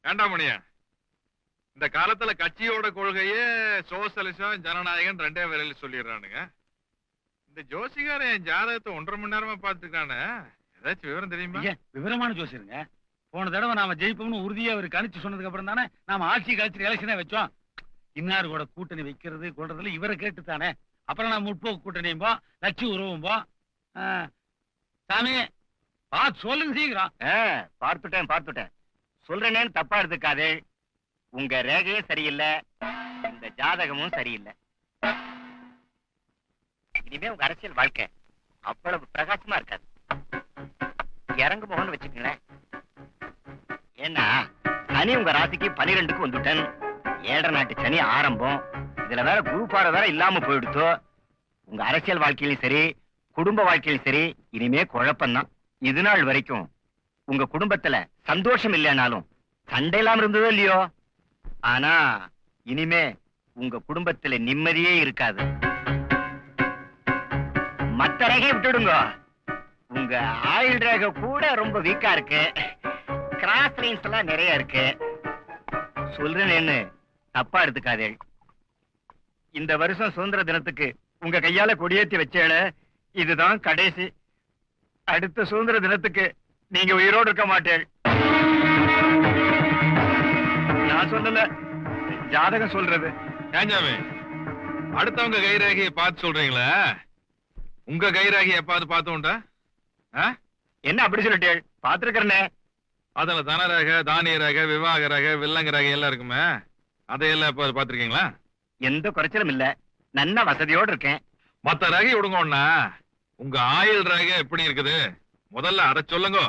வேண்டாம் மணியா. இந்த காலத்துல கட்சியோட கொள்கையே சோசலிசம் ஜனநாயகம் ரெண்டே வேலையில சொல்லிடுறானுங்க. இந்த ஜோசிகாரன் என் ஜாதகத்தை 1.5 மணி நேரமா பாத்துருக்கானு. ஏதாச்சும் விவரம் தெரியுமா? விவரமான ஜோசிருங்க. போன தடவை நாம ஜெயிப்போம்னு உறுதியா அவர் கணிச்சு சொன்னதுக்கு அப்புறம் தானே நாம ஆட்சி கழிச்சு எலெக்ஷனே வச்சோம். இன்னார் கூட கூட்டணி வைக்கிறது கொள்றதுல இவரை கேட்டுத்தானே. அப்புறம் நான் முற்போக்கு கூட்டணியும் போ, லட்சி உறவும் போ. சாமி பார்த்து சொல்லுங்க சீக்கிரம். பார்த்துட்டேன் சொல்றேன்னு தப்பா எடுத்துக்காதே. உங்க ரேகையும் சரியில்லை, இந்த ஜாதகமும் சரியில்லை. இனிமே உங்க அரசியல் வாழ்க்கை அவ்வளவு பிரகாசமா இருக்காது. இறங்கு முகம்னு வச்சுக்கங்களேன். ஏன்னா சனி உங்க ராசிக்கு 12க்கு வந்துட்டேன். 7 நாட்டு சனி ஆரம்பம். இதுல வேற குரு பார்வை வேற இல்லாம போயிடுத்தோ. உங்க அரசியல் வாழ்க்கையிலும் சரி, குடும்ப வாழ்க்கையிலும் சரி, இனிமே குழப்பம்தான். இது நாள் வரைக்கும் உங்க குடும்பத்துல சந்தோஷம் இல்லைனாலும் சண்டை இல்லாம இருந்ததோ இல்லையோ. ஆனா இனிமே உங்க குடும்பத்துல நிம்மதியே இருக்காது. மத்த ரேகையை விட்டுடுங்க. உங்க ஆயுள் ரேகை கூட ரொம்ப வீக்கா இருக்கு. கிராஸ் லைன்ஸ் எல்லாம் நிறைய இருக்கு. சொல்றேன்னு தப்பா எடுத்துக்காதே. இந்த வருஷம் சுதந்திர தினத்துக்கு உங்க கையால கொடியேத்தி வச்சேல, இதுதான் கடைசி. அடுத்த சுதந்திர தினத்துக்கு நீங்க உயிரோடு இருக்க மாட்டேன். நான் சொல்லல, ஜாதகம் சொல்றது. ஏஞ்சாமே, அடுத்தவங்க கைரேகையை பார்த்து சொல்றீங்களா? உங்க கைரேகையை பார்த்தோம்டா? என்ன அப்படி சொல்லிட்டேன்? பாத்துருக்கிறனே. அதுல தனரேகை, தானிய ரேகை, விவாக ரேகை, வில்லங்க ரேகை எல்லாம் இருக்குமே, அதையெல்லாம் இப்ப பாத்துருக்கீங்களா? எந்த குறைச்சலும் இல்ல, நல்ல வசதியோடு இருக்கேன். மத்த ரேகை விடுங்கண்ணா, உங்க ஆயுள் ரேகை எப்படி இருக்குது முதல்ல அதை சொல்லுங்க.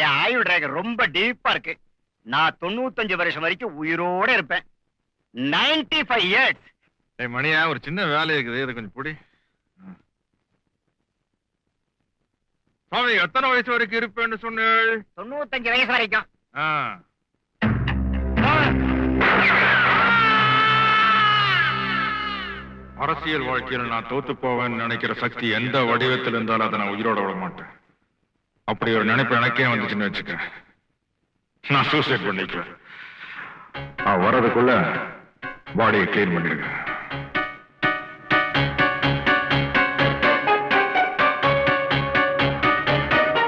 என் ஆயுள் ரேகை ரொம்ப டீப்பா இருக்கு. நான் 95 வருஷம் வரைக்கும் உயிரோட இருப்பேன். 95 years. மணியா, ஒரு சின்ன வேலை இருக்குது, இதை கொஞ்சம் புடி. சுவாமி, எத்தனை வயசு வரைக்கும் இருப்பேன்னு சொன்னேன்? 95 வயசு வரைக்கும். அரசியல் வாழ்க்கையில் நான் தோத்து போவேன்னு நினைக்கிற சக்தி எந்த வடிவத்தில் இருந்தாலும் அதை நான் உயிரோட விட மாட்டேன். அப்படி ஒரு நினைப்பு எனக்கே வந்துச்சுன்னு வச்சுக்க, நான் சூசைட் பண்ணிக்குவேன். வர்றதுக்குள்ள பாடியை கிளீன் பண்ணிடுங்க.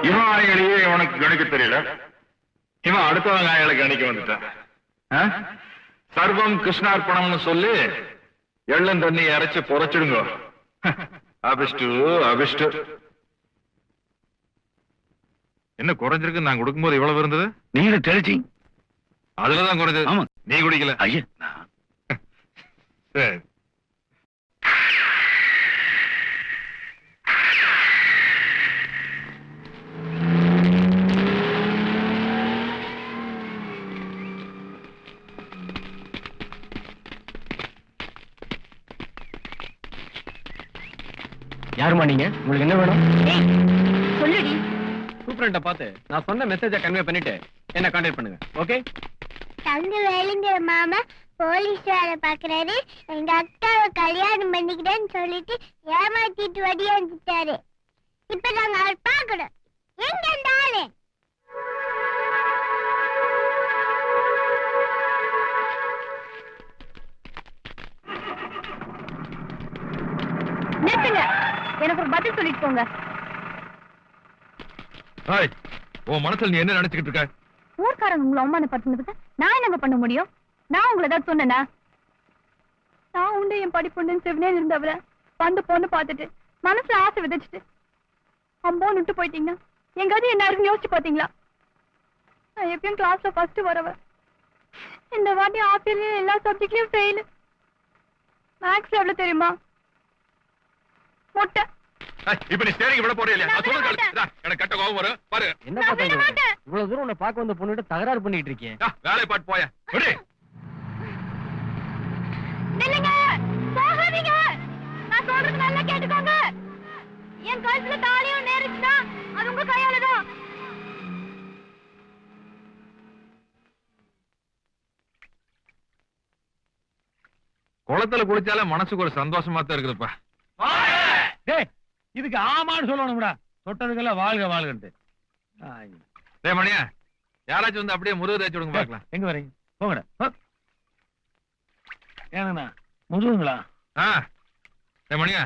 இவன் ஆயலையே இவனுக்கு கணிக்க தெரியல, இவன் அடுத்தவங்க ஆயலை கணிக்க வந்துட்டான். சர்வம் கிருஷ்ணார்ப்பணம்னு சொல்லி எள்ளம் தண்ணி அரைச்சு புரைச்சிடுங்க. அபிஷ்டு என்ன குறைஞ்சிருக்கு? நான் கொடுக்கும்போது இவ்வளவு இருந்தது. நீங்க தெளிச்சி அதுலதான் குறைஞ்சது. ஆமா, நீ குடிக்கல. ஐயா சரி. யாருமா நீங்க? உங்களுக்கு என்ன வேணும்? சொல்லுடி. சூப்பரண்ட பார்த்து நான் சொன்ன மெசேஜை கன்வே பண்ணிட்டு என்ன கான்டாக்ட் பண்ணுங்க. ஓகே? தங்க வேலைங்கிற மாமா போலீஸ் வேலை பாக்குறாரு. எங்க அக்காவை கல்யாணம் பண்ணிக்கிறேன்னு சொல்லிட்டு ஏமாத்திட்டு வடியாந்துட்டாரு. இப்ப நாங்க அவர் பாக்கணும். எங்க அந்த ஆளு? நிறுத்துங்க, எனக்கு ஒரு பதில் சொல்லிட்டு போங்க. உன் மனசுல நீ என்ன நினைச்சுக்கிட்டு இருக்க? ஊர்க்காரங்க உங்களை அவமானப்படுத்தினதுக்கு நான் என்னங்க பண்ண முடியும்? நான் உங்களை ஏதாவது சொன்னேனா? நான் உண்டு என் படிப்புண்டுன்னு செவனே இருந்தவரை வந்து பொண்ணு பார்த்துட்டு மனசுல ஆசை விதைச்சிட்டு அம்போன்னு விட்டு போயிட்டீங்கன்னா எங்காவது என்ன இருக்குன்னு யோசிச்சு பாத்தீங்களா? நான் எப்பயும் கிளாஸ்ல ஃபர்ஸ்ட் வரவ. இந்த வாட்டி ஆசிரியர் எல்லா சப்ஜெக்ட்லயும் ஃபெயில். மேக்ஸ்ல எவ்வளவு தெரியுமா? மொட்டை. இப்ப நீ ஸ்டேரிங் விட போறே இல்லையா? எனக்கு கட்ட கோவம் வரும் பாரு. என்ன பண்றீங்க? இவ்வளவு தூரம் உன்னை பார்க்க வந்த பொண்ணுகிட்ட தகராறு பண்ணிட்டு இருக்கீங்க. வேலை பாட்டு போய. நில்லுங்க, போகாதீங்க. நான் சொல்றது நல்லா கேட்டுக்கோங்க. என் கழுத்துல தாலியும் நேரிச்சுனா அது உங்க கையால தான். குளத்துல குளிச்சாலே மனசுக்கு ஒரு சந்தோஷமா தான் இருக்குதுப்பா. இதுக்கு ஆமான்னு சொல்லணும்டா. தொட்டதுக்கெல்லாம் வாழ்க வாழ்கன்ட்டு. மணியா, யாராச்சும் வந்து அப்படியே முருகை தேய்ச்சி விடுங்க பாக்கலாம். எங்க வரீங்க? போங்கடா. ஏங்கண்ணா முதுகுங்களா? மணியா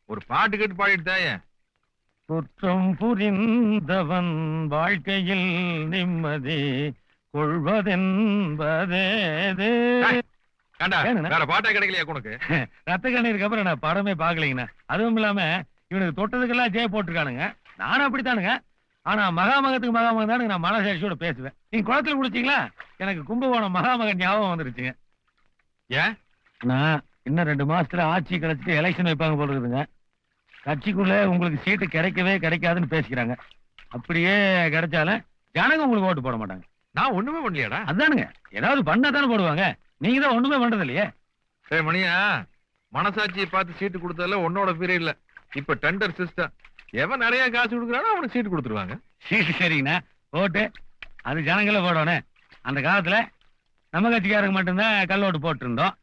ஒரு பாட்டு கேட்டு பாடிட்டு தாயே. குற்றம் புரிந்தவன் வாழ்க்கையில் நிம்மதி கொள்வதென்பதே. கண்டா வேற பாட்டா கிடைக்கலையா உனக்கு? ரத்த கண்ணீருக்கு அப்புறம் நான் படமே பாக்கலீங்கண்ணா. அதுவும் இல்லாம இவனுக்கு தொட்டதுக்கெல்லாம் ஜெய போட்டிருக்கானுங்க. நானும் அப்படித்தானுங்க. ஆனா மகாமகத்துக்கு மகாமகம் தானுங்க நான் மனசாட்சியோட பேசுவேன். நீங்க குளத்துல குளிச்சீங்களா? எனக்கு கும்பகோணம் மகாமகன் ஞாபகம் வந்துருச்சுங்க. ஏன் நான் இன்னும் 2 மாசத்துல ஆட்சி கிடைச்சிட்டு எலெக்ஷன் வைப்பாங்க போல இருக்குதுங்க. கட்சிக்குள்ள உங்களுக்கு சீட்டு கிடைக்கவே கிடைக்காதுன்னு பேசிக்கிறாங்க. அப்படியே கிடைச்சாலும் ஜனங்க உங்களுக்கு ஓட்டு போட மாட்டாங்க. நான் ஒண்ணுமே பண்ணலையாடா? அதானுங்க, ஏதாவது பண்ணா தானே போடுவாங்க. நீங்க தான் ஒண்ணுமே பண்றது இல்லையே. சரி மணியா, மனசாட்சியை பார்த்து சீட்டு கொடுத்ததுல உன்னோட பேரே இல்ல. இப்ப டெண்டர் சிஸ்டம். எவன் நிறைய காசு கொடுக்குறானோ அவனுக்கு சீட்டு கொடுத்துருவாங்க. சீட்டு சரிங்கண்ணா, ஓட்டு அது ஜனங்கள போடணும். அந்த காலத்துல நம்ம கட்சிக்காரங்க மட்டும்தான் கல் ஓட்டு போட்டு இருந்தோம்.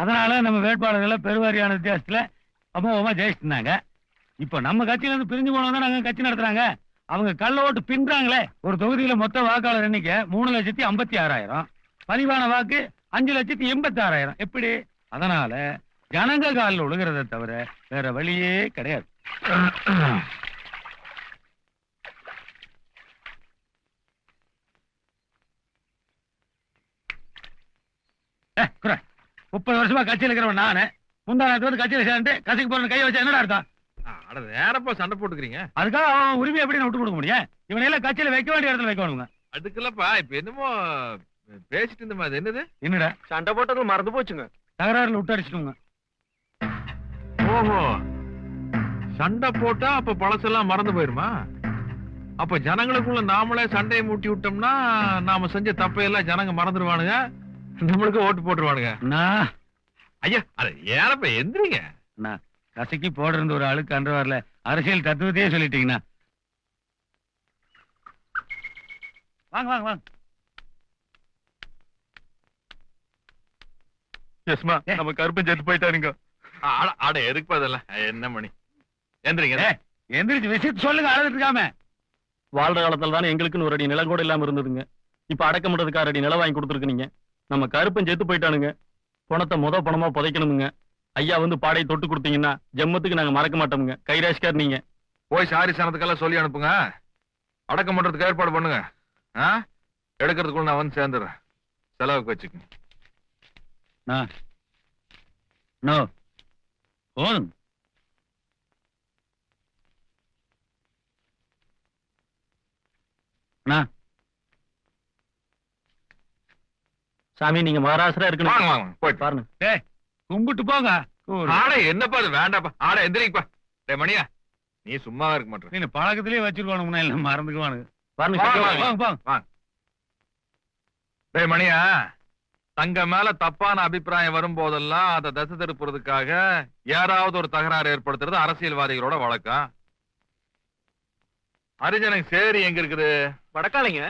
அதனால நம்ம வேட்பாளர்களை பெருவாரியான வித்தியாசத்துல அமோகமா ஜெயிச்சிருந்தாங்க. இப்ப நம்ம கட்சியில இருந்து பிரிஞ்சு போனவங்க நாங்க கட்சி நடத்துறாங்க. அவங்க கள்ள ஓட்டு பின்றாங்களே. ஒரு தொகுதியில மொத்த வாக்காளர் எண்ணிக்கை 3,56,000, பதிவான வாக்கு 5,86,000. எப்படி? அதனால ஜனங்க காலில் ஒழுகிறத தவிர வேற வழியே கிடையாது. குறை 30 வருஷமா கட்சியில் இருக்கிறவன் நானு. முந்தானத்து வந்து கட்சியில சேர்ந்து கட்சிக்கு போறேன்னு கை வச்சா என்னடா அர்த்தம்? நேரப்பா சண்டை போட்டுக்கிறீங்க. அதுக்காக அவன் உரிமை எப்படி விட்டு கொடுக்க முடியும்? இவனையெல்லாம் கட்சியில வைக்க வேண்டிய இடத்துல வைக்க வேணுங்க. அதுக்குல்லப்பா இப்ப என்னமோ பேசிட்டு இருந்த மாதிரி. என்னது என்னடா சண்டை போட்டது மறந்து போச்சுங்க. தகராறுல விட்டு அடிச்சுட்டுங்க. ஓஹோ, சண்டை போட்டா அப்ப பழசெல்லாம் மறந்து போயிருமா? அப்ப ஜனங்களுக்குள்ள நாமளே சண்டையை மூட்டி விட்டோம்னா நாம செஞ்ச தப்பையெல்லாம் ஜனங்க மறந்துடுவானுங்க, நம்மளுக்கு ஓட்டு போட்டுருவானுங்க. ஐயா அது ஏனப்ப எந்திரிங்க. கசக்கி போடுறது ஒரு ஆளுக்கு அன்று வரல. அரசியல் தத்துவத்தையே சொல்லிட்டீங்கன்னா வாங்க வாங்க வாங்க. எஸ்மா, நம்ம கருப்பன் செத்து போயிட்டாருங்க. அட எதுக்கு அதெல்லாம்? என்ன மணி எந்திரிங்க. எந்திரிச்சு விஷயத்து சொல்லுங்க, அழுதுட்டு இருக்காம. வாழ்ற காலத்துல தானே எங்களுக்குன்னு ஒரு அடி நிலம் கூட இல்லாம இருந்ததுங்க. இப்ப அடக்கம் பண்றதுக்கு 6 அடி நிலம் வாங்கி கொடுத்துருக்கீங்க. நம்ம கருப்பன் செத்து போயிட்டானுங்க. பணத்தை பணமா புதைக்கணுமுங்க. ஐயா வந்து பாடையை தொட்டு கொடுத்தீங்கன்னா ஜென்மத்துக்கு நாங்க மறக்க மாட்டோமுங்க. கைராசிக்கார் நீங்க. போய் சாரி சனத்துக்கெல்லாம் சொல்லி அனுப்புங்க. அடக்கம் பண்றதுக்கு ஏற்பாடு பண்ணுங்க. எடுக்கிறதுக்குள்ள நான் வந்து சேர்ந்துடுறேன். செலவுக்கு வச்சுக்கோங்க. சாமி நீங்க மகாராஷ்டிரா வாங்க இருக்கணும். வாங்க போயிட்டு பாருங்க. கும்பிட்டு போங்க. ஆடை என்னப்பா அது? வேண்டாப்பா, ஆடை எந்திரிப்பா. டே மணியா, நீ சும்மாவே இருக்க மாட்டேன். நீ பழக்கத்திலேயே வச்சிருக்கோனுங்கண்ணா, இல்ல மறந்துக்குவானுங்க. பாருங்க. வாங்க வாங்க. டே மணியா, தங்க மேல தப்பான அபிப்பிராயம் வரும்போதெல்லாம் அதை தசை திருப்புறதுக்காக யாராவது ஒரு தகராறு ஏற்படுத்துறது அரசியல்வாதிகளோட வழக்கம். ஹரிஜனுக்கு சேரி எங்க இருக்குது? வடக்காலைங்க.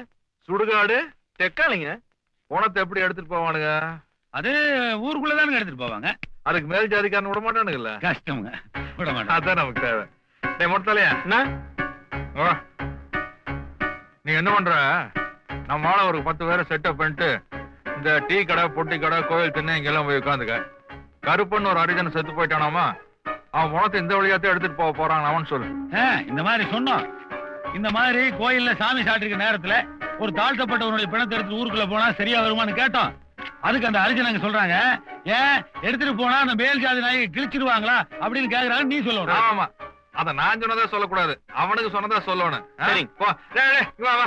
சுடுகாடு தெக்காலைங்க. பணத்தை எப்படி எடுத்துட்டு போவானுங்க? அது ஊருக்குள்ளதானுங்க எடுத்துட்டு போவாங்க. அதுக்கு மேல் ஜாதிக்காரன் விட மாட்டானுங்கல்ல. கஷ்டமுங்க, விட மாட்டாங்க. அதான் நமக்கு தேவை. டே மொத்தலையா, நீ என்ன பண்ற? நம்மளால ஒரு 10 பேரை செட்டப் பண்ணிட்டு இந்த டீ கடை, பொட்டி கடை, கோயில் திண்ணை இங்கெல்லாம் போய் உட்காந்துக்க. கருப்பன்னு ஒரு ஹரிஜன் செத்து போயிட்டானாமா, அவன் பணத்தை இந்த வழியாத்தான் எடுத்துட்டு போக போறான் அவன் சொல்லு. இந்த மாதிரி சொன்னோம். இந்த மாதிரி கோயில்ல சாமி சாட்டிருக்க நேரத்துல ஒரு தாழ்த்தப்பட்டவனுடைய பிணத்தை எடுத்து ஊருக்குள்ள போனா சரியா வருமானு கேட்டோம். அதுக்கு அந்த அரிஜனாங்க சொல்றாங்க, ஏன் எடுத்துட்டு போனா அந்த மேல் ஜாதி நாயை கிழிச்சிருவாங்களா அப்படின்னு கேக்குறாங்க. நீ சொல்ல. ஆமா, அத நான் சொன்னதா சொல்லக்கூடாது, அவனுக்கு சொன்னதா சொல்லணும். சரி போ. வா வா.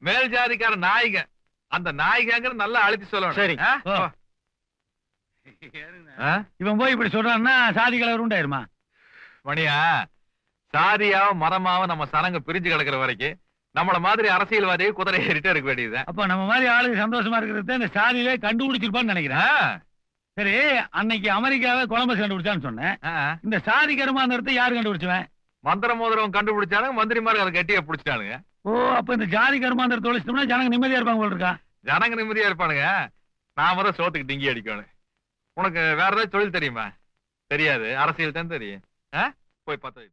மேல் ஜாதிக்கார நாய்க, அந்த நாய்கங்கிற நல்லா அழுத்தி சொல்லணும். சரி. இவன் போய் இப்படி சொல்றான்னா சாதி கலவரம் உண்டாயிருமா? மணியா, சாதியாவும் மரமாவும் நம்ம சனங்க பிரிஞ்சு கிடக்குற வரைக்கும் நம்மள மாதிரி அரசியல்வாதியை குதிரை ஏறிட்டே இருக்க வேண்டியது. அப்ப நம்ம மாதிரி ஆளுங்க சந்தோஷமா இருக்கிறது இந்த சாதியிலே கண்டுபிடிச்சிருப்பான்னு நினைக்கிறேன். சரி, அன்னைக்கு அமெரிக்காவை கொலம்பஸ் கண்டுபிடிச்சான்னு சொன்னேன். இந்த சாதி கருமாந்திரத்தை யாரு கண்டுபிடிச்சுவேன்? மந்திர மோதிரம் கண்டுபிடிச்சானுங்க, மந்திரிமாரு அதை கட்டியா பிடிச்சிட்டானுங்க. ஓ, அப்ப இந்த ஜாதி கருமாந்திரத்தை ஒழிச்சிட்டோம்னா ஜனங்க நிம்மதியா இருப்பாங்க போல இருக்கா? ஜனங்க நிம்மதியா இருப்பானுங்க. நாம தான் சோத்துக்கு டிங்கி அடிக்கணும். உனக்கு வேற ஏதாவது தொழில் தெரியுமா? தெரியாது, அரசியல் தான் தெரியும். போய் 10